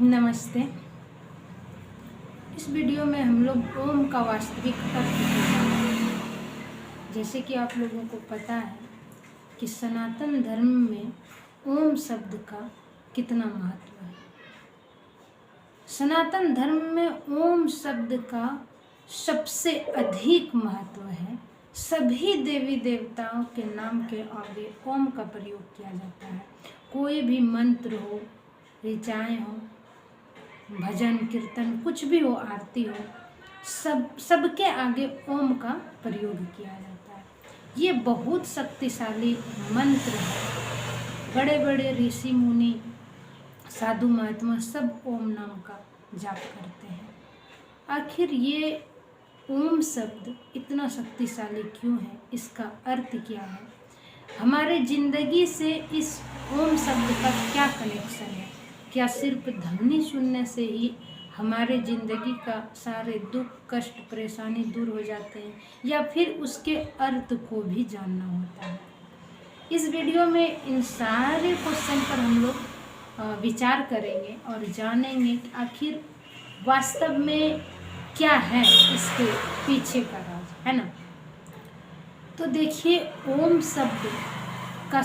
नमस्ते। इस वीडियो में हम लोग ओम का वास्तविक अर्थ जानेंगे। जैसे कि आप लोगों को पता है कि सनातन धर्म में ओम शब्द का कितना महत्व है। सनातन धर्म में ओम शब्द का सबसे अधिक महत्व है। सभी देवी देवताओं के नाम के आगे ओम का प्रयोग किया जाता है। कोई भी मंत्र हो, ऋचाएँ हो, भजन कीर्तन कुछ भी हो, आरती हो, सबके आगे ओम का प्रयोग किया जाता है। ये बहुत शक्तिशाली मंत्र है। बड़े बड़े ऋषि मुनि, साधु महात्मा सब ओम नाम का जाप करते हैं। आखिर ये ओम शब्द इतना शक्तिशाली क्यों है? इसका अर्थ क्या है? हमारे जिंदगी से इस ओम शब्द का क्या कनेक्शन है? क्या सिर्फ ध्वनि सुनने से ही हमारे ज़िंदगी का सारे दुख, कष्ट, परेशानी दूर हो जाते हैं, या फिर उसके अर्थ को भी जानना होता है? इस वीडियो में इन सारे क्वेश्चन पर हम लोग विचार करेंगे और जानेंगे कि आखिर वास्तव में क्या है इसके पीछे का राज, है ना। तो देखिए, ओम शब्द का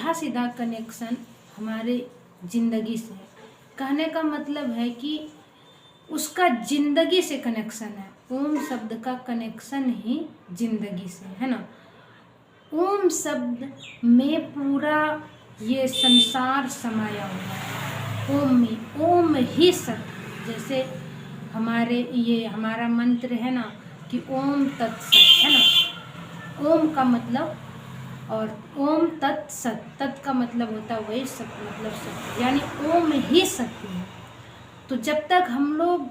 सीधा कनेक्शन हमारे ज़िंदगी से है। कहने का मतलब है कि उसका ज़िंदगी से कनेक्शन है। ओम शब्द का कनेक्शन ही ज़िंदगी से है ना। ओम शब्द में पूरा ये संसार समाया हुआ है। ओम में, ओम ही सत्य। जैसे हमारा मंत्र है ना कि ओम तत्सत, है ना। ओम का मतलब, और ओम तत्सत, तत् का मतलब होता है वही सत्य, मतलब सत्य, यानी ओम ही सत्य है। तो जब तक हम लोग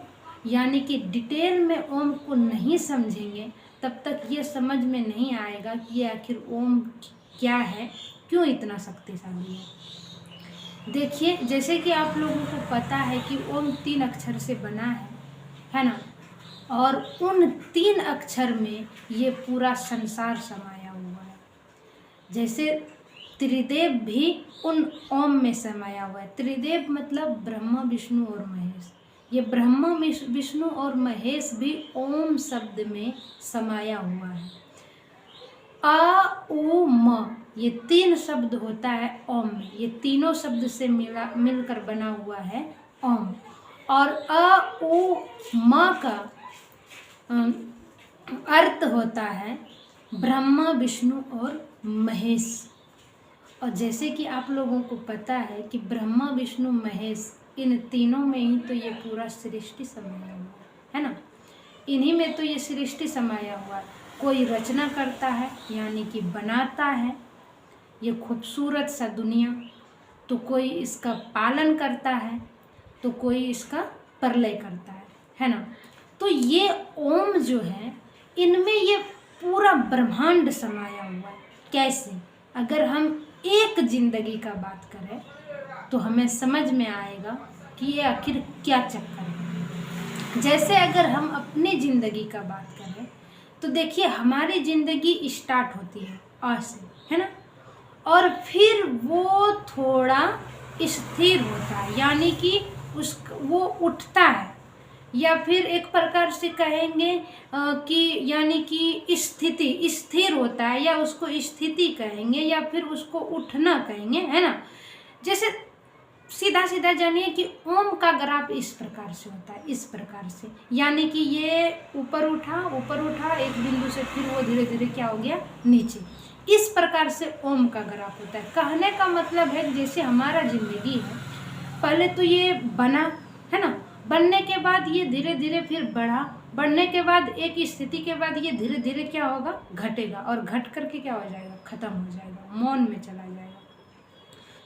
यानी कि डिटेल में ओम को नहीं समझेंगे, तब तक ये समझ में नहीं आएगा कि ये आखिर ओम क्या है, क्यों इतना शक्तिशाली है। देखिए, जैसे कि आप लोगों को पता है कि ओम 3 अक्षर से बना है ना। और उन 3 अक्षर में ये पूरा संसार समाया हुआ है। जैसे त्रिदेव भी उन ओम में समाया हुआ है। त्रिदेव मतलब ब्रह्मा, विष्णु और महेश। ये ब्रह्मा, विष्णु और महेश भी ओम शब्द में समाया हुआ है। आ, उ, म, ये 3 शब्द होता है ओम में। ये तीनों शब्द से मिलकर बना हुआ है ओम। और अ, उ, म का अर्थ होता है ब्रह्मा, विष्णु और महेश। और जैसे कि आप लोगों को पता है कि ब्रह्मा, विष्णु, महेश, इन तीनों में ही तो ये पूरा सृष्टि समाया हुआ है ना। इन्हीं में तो ये सृष्टि समाया हुआ है। कोई रचना करता है, यानी कि बनाता है ये खूबसूरत सा दुनिया, तो कोई इसका पालन करता है, तो कोई इसका प्रलय करता है ना। तो ये ओम जो है, इनमें ये पूरा ब्रह्मांड समाया हुआ है। कैसे? अगर हम एक जिंदगी का बात करें तो हमें समझ में आएगा कि ये आखिर क्या चक्कर है। जैसे अगर हम अपनी ज़िंदगी का बात करें तो देखिए, हमारी ज़िंदगी स्टार्ट होती है आ से, है ना। और फिर वो थोड़ा स्थिर होता है, यानी कि वो उठता है, या फिर एक प्रकार से कहेंगे कि यानी कि स्थिति स्थिर होता है, या उसको स्थिति कहेंगे, या फिर उसको उठना कहेंगे, है ना। जैसे सीधा जानिए कि ओम का ग्राफ इस प्रकार से होता है, इस प्रकार से, यानी कि ये ऊपर उठा एक बिंदु से, फिर वो धीरे धीरे क्या हो गया, नीचे। इस प्रकार से ओम का ग्राफ होता है। कहने का मतलब है जैसे हमारा जिंदगी है, पहले तो ये बना, है ना। बनने के बाद ये धीरे धीरे फिर बढ़ने के बाद एक स्थिति के बाद ये धीरे धीरे क्या होगा, घटेगा, और घट करके क्या हो जाएगा, खत्म हो जाएगा, मौन में चला जाएगा।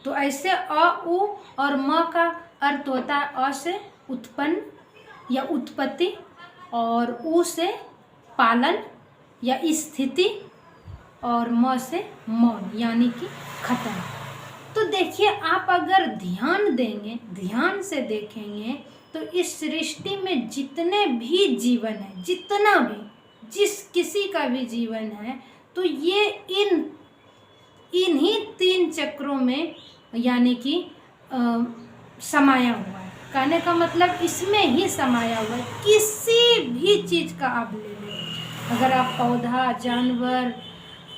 तो ऐसे अ, उ और म का अर्थ होता है अ से उत्पन्न या उत्पत्ति, और उ से पालन या स्थिति, और म से मौन यानी कि खत्म। तो देखिए, आप अगर ध्यान देंगे, ध्यान से देखेंगे, तो इस सृष्टि में जितने भी जीवन है, जितना भी, जिस किसी का भी जीवन है, तो ये इन्हीं 3 चक्रों में, यानी कि समाया हुआ है। कहने का मतलब इसमें ही समाया हुआ है। किसी भी चीज़ का आप ले लें, अगर आप पौधा, जानवर,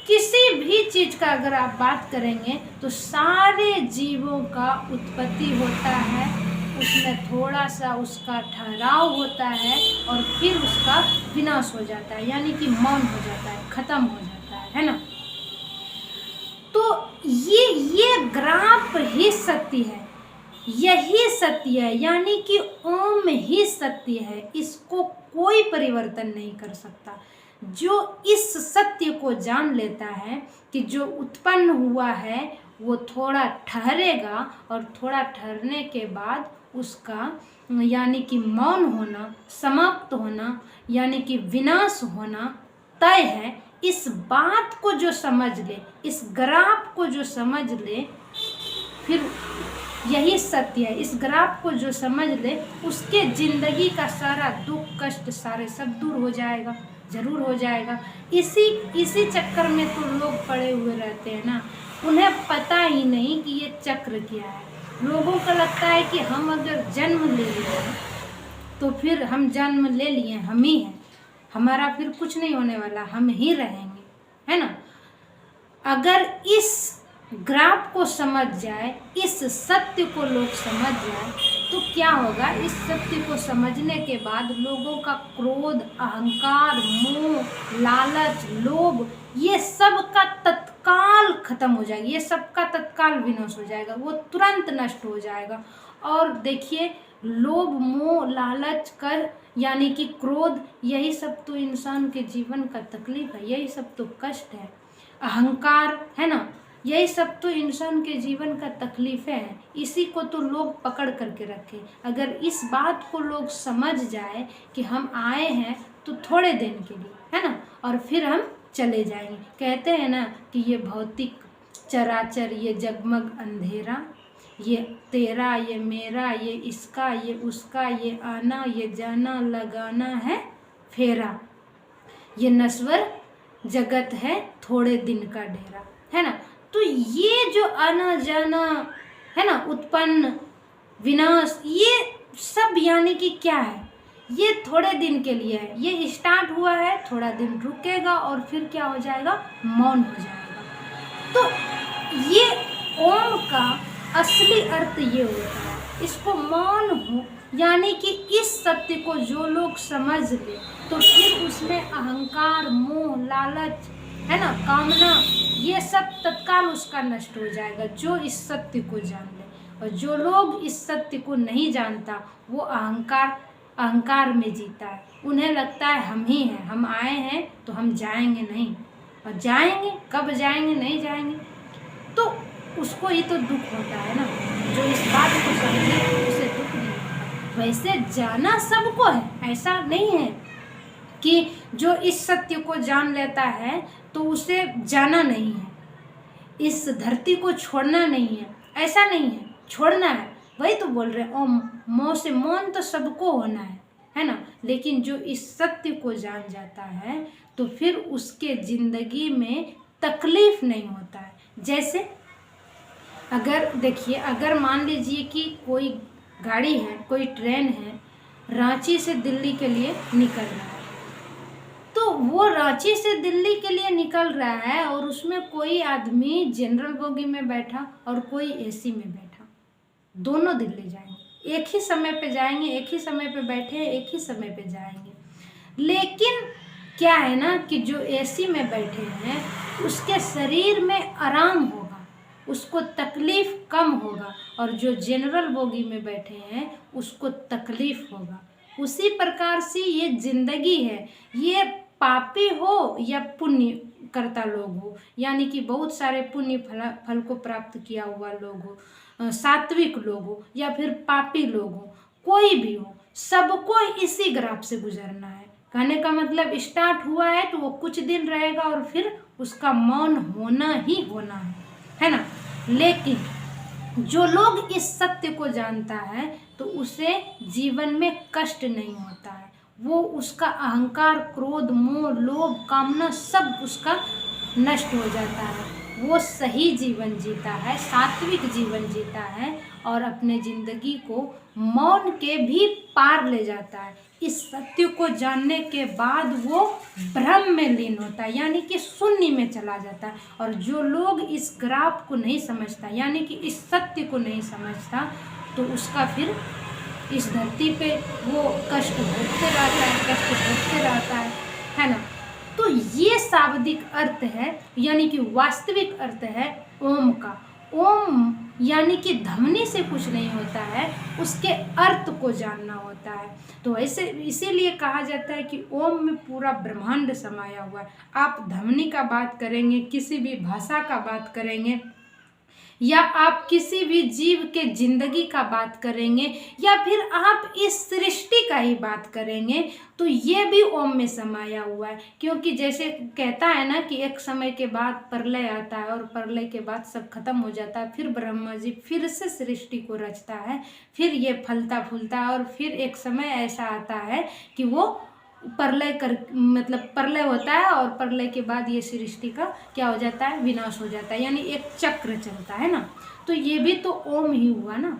किसी भी चीज़ का अगर आप बात करेंगे तो सारे जीवों का उत्पत्ति होता है, उसमें थोड़ा सा उसका ठहराव होता है और फिर उसका विनाश हो जाता है, यानी कि मौन हो जाता है, खत्म हो जाता है ना। तो ये ग्राफ ही सत्य है, यही सत्य है, यानी कि ओम ही सत्य है, इसको कोई परिवर्तन नहीं कर सकता। जो इस सत्य को जान लेता है कि जो उत्पन्न हुआ है वो थोड़ा ठहरेगा और थोड़ा ठहरने के बाद उसका यानी कि मौन होना, समाप्त होना, यानी कि विनाश होना तय है। इस बात को जो समझ ले, इस ग्राफ को जो समझ ले, फिर यही सत्य है। इस ग्राफ को जो समझ ले उसके जिंदगी का सारा दुख कष्ट सारे सब दूर हो जाएगा, जरूर हो जाएगा। इसी चक्कर में तो लोग पड़े हुए रहते हैं ना, उन्हें पता ही नहीं कि ये चक्र क्या है। लोगों को लगता है कि हम अगर जन्म ले लिए तो फिर हम जन्म ले लिए, हम ही हैं, हमारा फिर कुछ नहीं होने वाला, हम ही रहेंगे, है ना। अगर इस ग्राफ को समझ जाए, इस सत्य को लोग समझ जाए तो क्या होगा। इस सत्य को समझने के बाद लोगों का क्रोध, अहंकार, मोह, लालच, लोभ, ये सब का तत्काल खत्म हो जाएगा, ये सब का तत्काल विनाश हो जाएगा, वो तुरंत नष्ट हो जाएगा। और देखिए, लोभ, मोह, लालच, कर यानी कि क्रोध, यही सब तो इंसान के जीवन का तकलीफ है, यही सब तो कष्ट है। अहंकार, है ना, यही सब तो इंसान के जीवन का तकलीफें हैं। इसी को तो लोग पकड़ करके रखे। अगर इस बात को लोग समझ जाए कि हम आए हैं तो थोड़े दिन के लिए, है ना, और फिर हम चले जाएंगे। कहते हैं ना कि ये भौतिक चराचर, ये जगमग अंधेरा, ये तेरा, ये मेरा, ये इसका, ये उसका, ये आना, ये जाना, लगाना है फेरा, ये नश्वर जगत है थोड़े दिन का डेरा, है ना। तो ये जो आना जाना है ना, उत्पन्न, विनाश, ये सब यानी कि क्या है, ये थोड़े दिन के लिए है। ये स्टार्ट हुआ है, थोड़ा दिन रुकेगा और फिर क्या हो जाएगा, मौन हो जाएगा। तो ये ओम का असली अर्थ ये होता है। इसको मौन हो यानी कि इस सत्य को जो लोग समझ ले तो फिर उसमें अहंकार, मोह, लालच, है ना, कामना, ये सब तत्काल उसका नष्ट हो जाएगा, जो इस सत्य को जान ले। और जो लोग इस सत्य को नहीं जानता वो अहंकार में जीता है। उन्हें लगता है हम ही हैं, हम आए हैं तो हम जाएंगे नहीं, और जाएंगे कब जाएंगे, नहीं जाएंगे, तो उसको ही तो दुख होता है ना। जो इस बात को समझे उसे दुख नहीं होता। वैसे जाना सबको है, ऐसा नहीं है कि जो इस सत्य को जान लेता है तो उसे जाना नहीं है, इस धरती को छोड़ना नहीं है, ऐसा नहीं है, छोड़ना है। वही तो बोल रहे हैं, ओम मौ से मौन तो सबको होना है ना। लेकिन जो इस सत्य को जान जाता है तो फिर उसके जिंदगी में तकलीफ नहीं होता है। जैसे अगर देखिए, अगर मान लीजिए कि कोई गाड़ी है, कोई ट्रेन है, रांची से दिल्ली के लिए निकल रहा है, तो वो रांची से दिल्ली के लिए निकल रहा है और उसमें कोई आदमी जनरल बोगी में बैठा और कोई एसी में बैठा, दोनों दिल्ली जाएंगे, एक ही समय पे जाएंगे, एक ही समय पे बैठे, एक ही समय पे जाएंगे। लेकिन क्या है ना कि जो एसी में बैठे हैं उसके शरीर में आराम होगा, उसको तकलीफ कम होगा, और जो जनरल बोगी में बैठे हैं उसको तकलीफ होगा। उसी प्रकार से ये जिंदगी है, ये पापी हो या पुण्य करता लोग हो, यानी कि बहुत सारे पुण्य फल को प्राप्त किया हुआ लोग हो, सात्विक लोग हो या फिर पापी लोग हो, कोई भी हो, सबको इसी ग्राफ से गुजरना है। कहने का मतलब स्टार्ट हुआ है तो वो कुछ दिन रहेगा और फिर उसका मौन होना ही होना है ना। लेकिन जो लोग इस सत्य को जानता है तो उसे जीवन में कष्ट नहीं होता है, वो उसका अहंकार, क्रोध, मोह, लोभ, कामना सब उसका नष्ट हो जाता है। वो सही जीवन जीता है, सात्विक जीवन जीता है और अपने जिंदगी को मौन के भी पार ले जाता है। इस सत्य को जानने के बाद वो ब्रह्म में लीन होता है, यानी कि शून्य में चला जाता है। और जो लोग इस ग्राफ को नहीं समझता, यानी कि इस सत्य को नहीं समझता, तो उसका फिर इस धरती पे वो कष्ट भोगते रहता है ना। तो ये शाब्दिक अर्थ है, यानी कि वास्तविक अर्थ है ओम का। ओम यानी कि ध्वनि से कुछ नहीं होता है, उसके अर्थ को जानना होता है। तो ऐसे इसीलिए कहा जाता है कि ओम में पूरा ब्रह्मांड समाया हुआ है। आप ध्वनि का बात करेंगे, किसी भी भाषा का बात करेंगे, या आप किसी भी जीव के जिंदगी का बात करेंगे, या फिर आप इस सृष्टि का ही बात करेंगे, तो ये भी ओम में समाया हुआ है। क्योंकि जैसे कहता है ना कि एक समय के बाद प्रलय आता है, और प्रलय के बाद सब खत्म हो जाता है, फिर ब्रह्मा जी फिर से सृष्टि को रचता है, फिर ये फलता फूलता है, और फिर एक समय ऐसा आता है कि वो प्रलय होता है, और प्रलय के बाद ये सृष्टि का क्या हो जाता है, विनाश हो जाता है, यानी एक चक्र चलता है ना। तो ये भी तो ओम ही हुआ ना,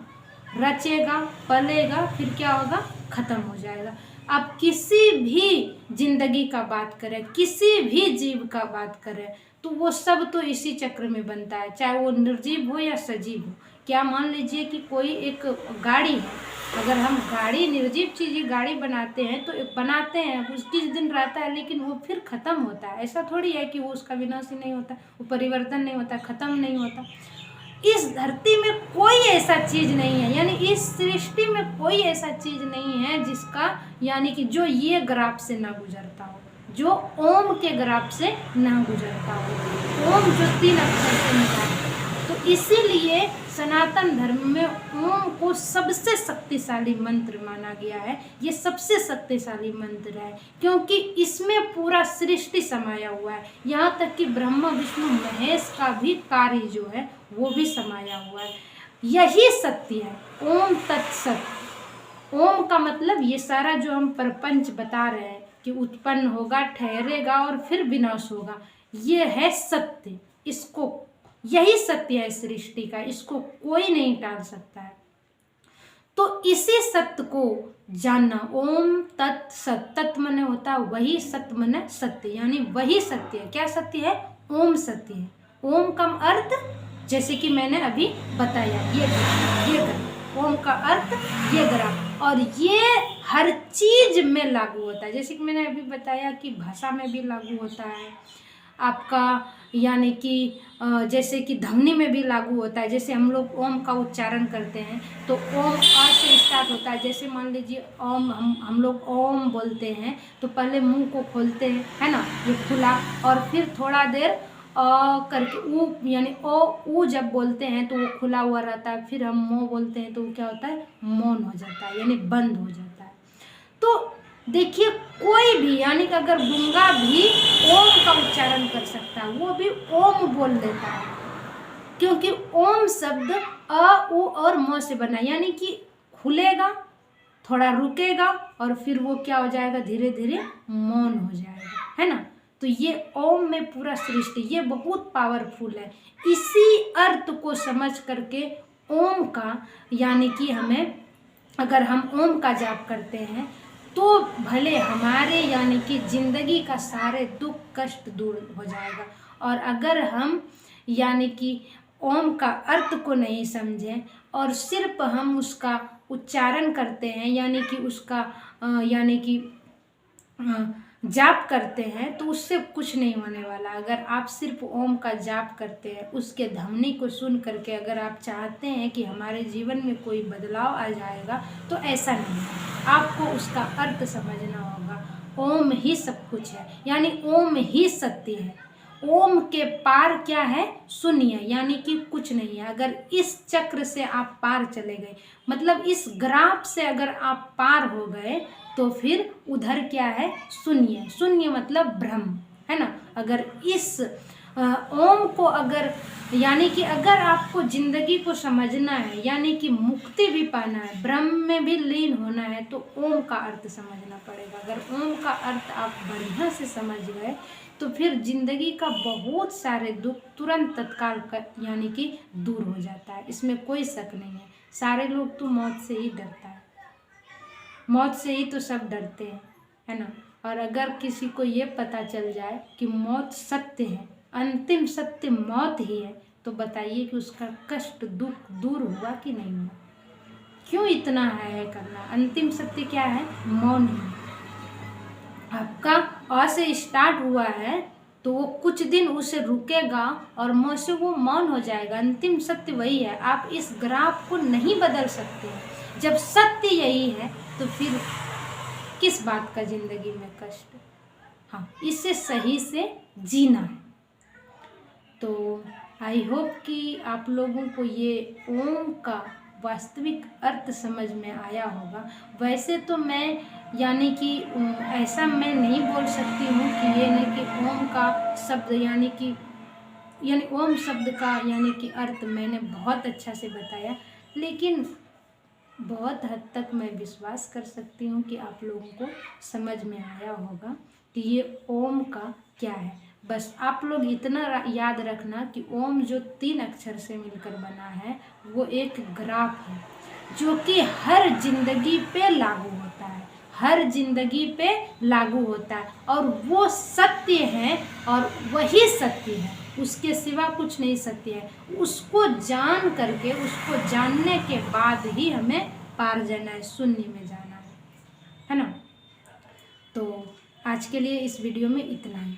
रचेगा, पलेगा, फिर क्या होगा, खत्म हो जाएगा। आप किसी भी जिंदगी का बात करें, किसी भी जीव का बात करें, तो वो सब तो इसी चक्र में बनता है, चाहे वो निर्जीव हो या सजीव हो। क्या मान लीजिए कि कोई एक गाड़ी है, अगर हम गाड़ी, निर्जीव चीज़ गाड़ी बनाते हैं, तो बनाते हैं कुछ दिन रहता है, लेकिन वो फिर ख़त्म होता है। ऐसा थोड़ी है कि वो उसका विनाश ही नहीं होता, वो परिवर्तन नहीं होता, ख़त्म नहीं होता। इस धरती में कोई ऐसा चीज़ नहीं है, यानी इस सृष्टि में कोई ऐसा चीज़ नहीं है जिसका, यानी कि जो ये ग्राफ से ना गुजरता हो, जो ओम के ग्राफ से ना गुजरता हो। ओम जो 3 अक्षर से मिला है, तो इसीलिए सनातन धर्म में ओम को सबसे शक्तिशाली मंत्र माना गया है। ये सबसे शक्तिशाली मंत्र है, क्योंकि इसमें पूरा सृष्टि समाया हुआ है। यहाँ तक कि ब्रह्मा विष्णु महेश का भी कार्य जो है वो भी समाया हुआ है। यही सत्य है, ओम तत्सत। ओम का मतलब ये सारा जो हम प्रपंच बता रहे हैं कि उत्पन्न होगा, ठहरेगा और फिर विनाश होगा, ये है सत्य। इसको, यही सत्य है सृष्टि का, इसको कोई नहीं टाल सकता है। तो इसी सत्य को जानना, ओम तत् सत, तत् मने होता है वही, सत्य मने सत्य, यानी वही सत्य है। क्या सत्य है? ओम सत्य है। ओम का अर्थ जैसे कि मैंने अभी बताया, ये ग्राफ, ओम का अर्थ ये ग्राफ, और ये हर चीज में लागू होता है। जैसे कि मैंने अभी बताया कि भाषा में भी लागू होता है आपका, यानी कि जैसे कि ध्वनि में भी लागू होता है। जैसे हम लोग ओम का उच्चारण करते हैं तो ओम आ से स्टार्ट होता है। जैसे मान लीजिए ओम, हम लोग ओम बोलते हैं तो पहले मुंह को खोलते हैं, है ना, ये खुला, और फिर थोड़ा देर करके ऊ, यानी ऊ जब बोलते हैं तो वो खुला हुआ रहता है। फिर हम मो बोलते हैं तो वो क्या होता है, मौन हो जाता है, यानी बंद हो जाता है। तो देखिए कोई भी, यानी कि अगर गूंगा भी ओम का उच्चारण कर सकता है, वो भी ओम बोल लेता है, क्योंकि ओम शब्द अ, उ और म से बना, यानी कि खुलेगा, थोड़ा रुकेगा, और फिर वो क्या हो जाएगा, धीरे धीरे मौन हो जाएगा, है ना। तो ये ओम में पूरा सृष्टि, ये बहुत पावरफुल है। इसी अर्थ को समझ करके ओम का, यानी कि हमें, अगर हम ओम का जाप करते हैं तो भले हमारे, यानी कि जिंदगी का सारे दुख कष्ट दूर हो जाएगा। और अगर हम, यानी कि ओम का अर्थ को नहीं समझें और सिर्फ हम उसका उच्चारण करते हैं, यानी कि उसका यानी कि जाप करते हैं, तो उससे कुछ नहीं होने वाला। अगर आप सिर्फ ओम का जाप करते हैं, उसके ध्वनि को सुन करके अगर आप चाहते हैं कि हमारे जीवन में कोई बदलाव आ जाएगा, तो ऐसा नहीं है। आपको उसका अर्थ समझना होगा। ओम ही सब कुछ है, यानी ओम ही सत्य है। ओम के पार क्या है, शून्य, यानी कि कुछ नहीं है। अगर इस चक्र से आप पार चले गए, मतलब इस ग्राफ से अगर आप पार हो गए, तो फिर उधर क्या है, शून्य। शून्य मतलब ब्रह्म, है ना। अगर इस ओम को, अगर, यानी कि अगर आपको जिंदगी को समझना है, यानी कि मुक्ति भी पाना है, ब्रह्म में भी लीन होना है, तो ओम का अर्थ समझना पड़ेगा। अगर ओम का अर्थ आप बढ़िया से समझ गए, तो फिर जिंदगी का बहुत सारे दुख तुरंत तत्काल यानी कि दूर हो जाता है। इसमें कोई शक नहीं है। सारे लोग तो मौत से ही डरता है, मौत से ही तो सब डरते हैं, है ना। और अगर किसी को ये पता चल जाए कि मौत सत्य है, अंतिम सत्य मौत ही है, तो बताइए कि उसका कष्ट दुख दूर हुआ कि नहीं हुआ। क्यों इतना है करना। अंतिम सत्य क्या है, मौन है। आपका अ से स्टार्ट हुआ है तो वो कुछ दिन उसे रुकेगा और म से वो मौन हो जाएगा। अंतिम सत्य वही है, आप इस ग्राफ को नहीं बदल सकते। जब सत्य यही है तो फिर किस बात का जिंदगी में कष्ट। हाँ, इसे सही से जीना है। तो आई होप कि आप लोगों को ये ओम का वास्तविक अर्थ समझ में आया होगा। वैसे तो मैं यानी कि ऐसा मैं नहीं बोल सकती हूँ कि ये नहीं कि ओम का शब्द यानी ओम शब्द का यानी कि अर्थ मैंने बहुत अच्छा से बताया, लेकिन बहुत हद तक मैं विश्वास कर सकती हूँ कि आप लोगों को समझ में आया होगा कि ये ओम का क्या है। बस आप लोग इतना याद रखना कि ओम जो 3 अक्षर से मिलकर बना है वो एक ग्राफ है जो कि हर जिंदगी पे लागू होता है, हर जिंदगी पे लागू होता है और वो सत्य है और वही सत्य है, उसके सिवा कुछ नहीं सत्य है। उसको जान करके, उसको जानने के बाद ही हमें पार जाना है, शून्य में जाना है ना। तो आज के लिए इस वीडियो में इतना ही।